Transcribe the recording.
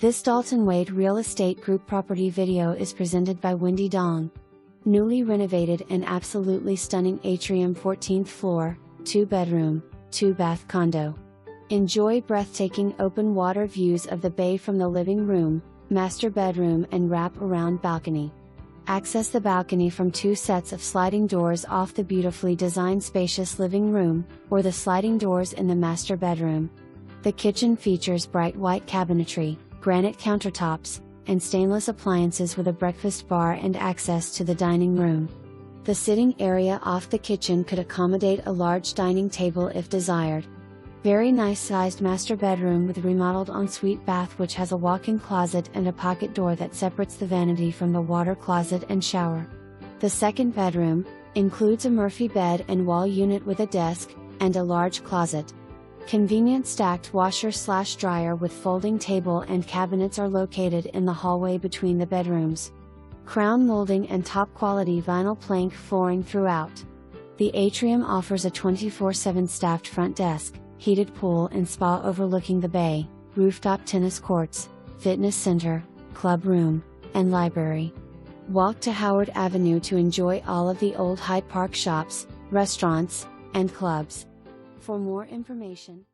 This Dalton Wade Real Estate Group property video is presented by Wendy Dong. Newly renovated and absolutely stunning Atrium 14th floor, 2-bedroom, 2-bath condo. Enjoy breathtaking open water views of the bay from the living room, master bedroom and wrap-around balcony. Access the balcony from 2 sets of sliding doors off the beautifully designed spacious living room, or the sliding doors in the master bedroom. The kitchen features bright white cabinetry, granite countertops, and stainless appliances with a breakfast bar and access to the dining room. The sitting area off the kitchen could accommodate a large dining table if desired. Very nice sized master bedroom with remodeled ensuite bath which has a walk-in closet and a pocket door that separates the vanity from the water closet and shower. The second bedroom includes a Murphy bed and wall unit with a desk, and a large closet. Convenient stacked washer/dryer with folding table and cabinets are located in the hallway between the bedrooms. Crown molding and top quality vinyl plank flooring throughout. The Atrium offers a 24/7 staffed front desk, heated pool and spa overlooking the bay, rooftop tennis courts, fitness center, club room, and library. Walk to Howard Avenue to enjoy all of the Old Hyde Park shops, restaurants, and clubs. For more information,